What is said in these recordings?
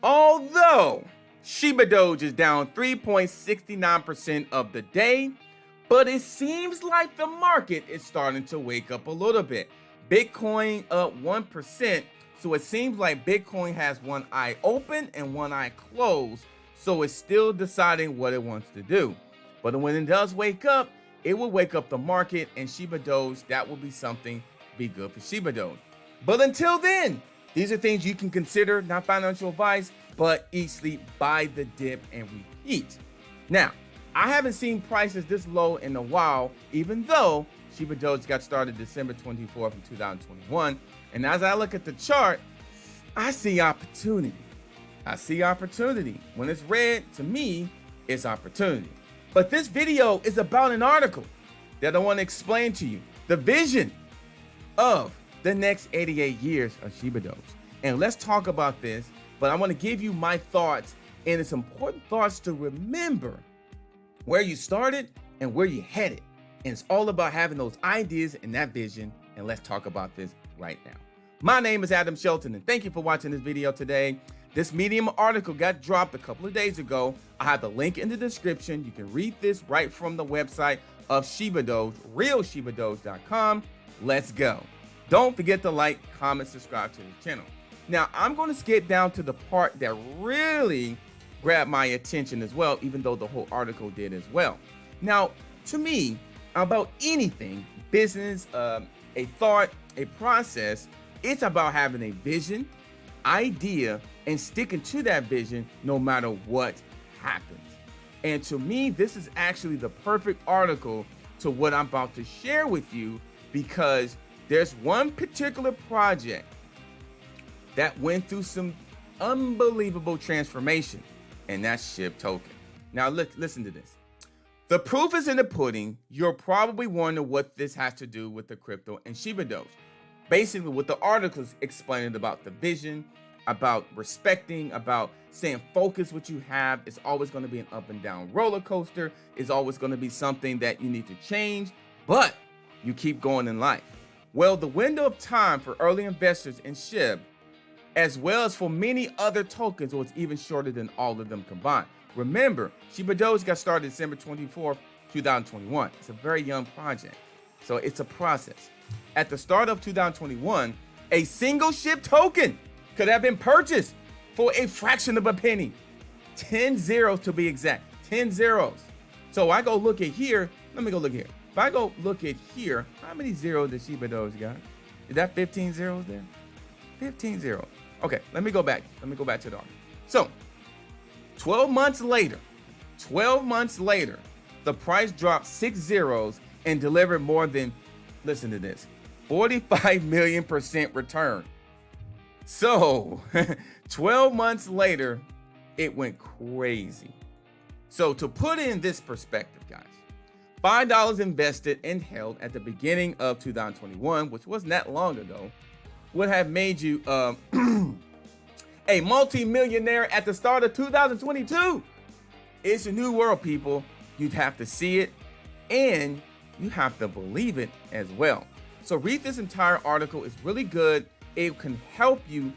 Although ShibaDoge is down 3.69% of the day, but it seems like the market is starting to wake up a little bit. Bitcoin up 1%, so it seems like Bitcoin has one eye open and one eye closed, so it's still deciding what it wants to do. But when it does wake up, it will wake up the market, and ShibaDoge, that will be something be good for ShibaDoge. But until then, these are things you can consider, not financial advice, but eat, sleep, buy the dip, and repeat. Now, I haven't seen prices this low in a while, even though ShibaDoge got started December 24th of 2021. And as I look at the chart, I see opportunity. I see opportunity. When it's red, to me, it's opportunity. But this video is about an article that I want to explain to you. The vision of the next 88 years of ShibaDoge. And let's talk about this, but I want to give you my thoughts, and it's important thoughts to remember where you started and where you headed. And it's all about having those ideas and that vision. And let's talk about this right now. My name is Adam Shelton, and thank you for watching this video today. This Medium article got dropped a couple of days ago. I have the link in the description. You can read this right from the website of ShibaDoge, realshibadoge.com. Let's go. Don't forget to like, comment, subscribe to the channel. Now, I'm going to skip down to the part that really grabbed my attention as well, even though the whole article did as well. Now, to me, about anything, business, a thought, a process, it's about having a vision, idea, and sticking to that vision no matter what happens. And to me, this is actually the perfect article to what I'm about to share with you, because there's one particular project that went through some unbelievable transformation, and that's ShibaDoge. Now, listen to this. The proof is in the pudding. You're probably wondering what this has to do with the crypto and ShibaDoge. Basically, what the article is explaining about the vision, about respecting, about saying focus what you have. It's always going to be an up and down roller coaster. It's always going to be something that you need to change, but you keep going in life. Well, the window of time for early investors in SHIB, as well as for many other tokens, was even shorter than all of them combined. Remember, ShibaDoge got started December 24th, 2021. It's a very young project, so it's a process. At the start of 2021, a single SHIB token could have been purchased for a fraction of a penny. 10 zeros to be exact, 10 zeros. So I go look at here, let me go look here. If I go look at here, how many zeros does ShibaDoge got? Is that 15 zeros there? 15 zeros. Okay, let me go back to the article. So 12 months later, the price dropped 6 zeros and delivered more than, listen to this, 45 million% return. So 12 months later, it went crazy. So to put in this perspective, guys, $5 invested and held at the beginning of 2021, which wasn't that long ago, would have made you a multi-millionaire at the start of 2022. It's a new world, people. You'd have to see it, and you have to believe it as well. So read this entire article. It's really good. It can help you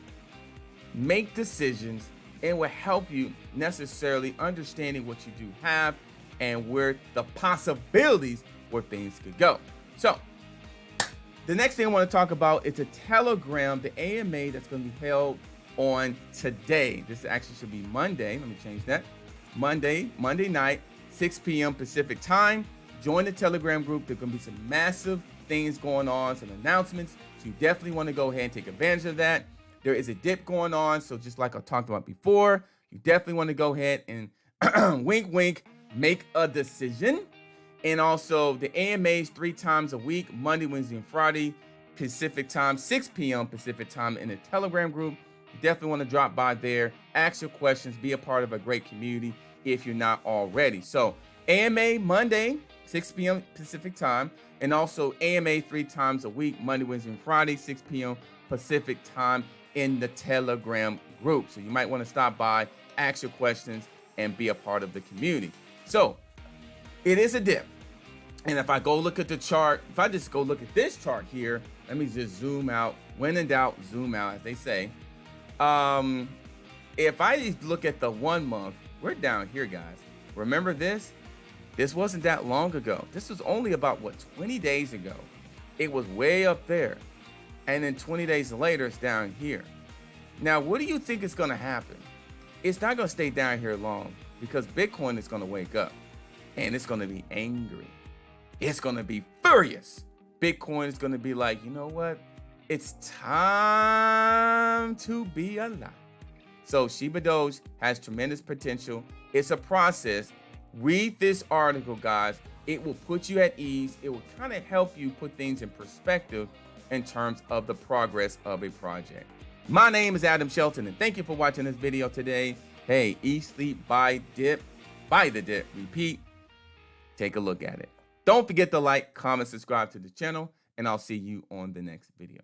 make decisions and will help you necessarily understanding what you do have and where the possibilities where things could go. So the next thing I want to talk about is a Telegram, the AMA that's going to be held on today. This actually should be Monday. Let me change that. Monday night, 6 p.m. Pacific time. Join the Telegram group. There's going to be some massive things going on, some announcements. So you definitely want to go ahead and take advantage of that. There is a dip going on. So just like I talked about before, you definitely want to go ahead and wink, wink, make a decision. And also the AMAs 3 times a week, Monday, Wednesday, and Friday, Pacific time, 6 p.m. Pacific time in the Telegram group. You definitely want to drop by there, ask your questions, be a part of a great community if you're not already. So AMA Monday, 6 p.m. Pacific time, and also AMA 3 times a week, Monday, Wednesday, and Friday, 6 p.m. Pacific time in the Telegram group. So you might want to stop by, ask your questions, and be a part of the community. So it is a dip. And if I go look at the chart, if I just go look at this chart here, let me just zoom out. When in doubt, zoom out, as they say. If I look at the 1 month, we're down here, guys. Remember this? This wasn't that long ago. This was only about, what, 20 days ago. It was way up there. And then 20 days later, it's down here. Now, what do you think is going to happen? It's not going to stay down here long because Bitcoin is going to wake up and it's going to be angry. It's going to be furious. Bitcoin is going to be like, you know what? It's time to be alive. So Shiba Doge has tremendous potential. It's a process. Read this article, guys. It will put you at ease. It will kind of help you put things in perspective in terms of the progress of a project. My name is Adam Shelton, and thank you for watching this video today. Hey, eat, sleep, buy, dip, buy the dip, repeat. Take a look at it. Don't forget to like, comment, subscribe to the channel, and I'll see you on the next video.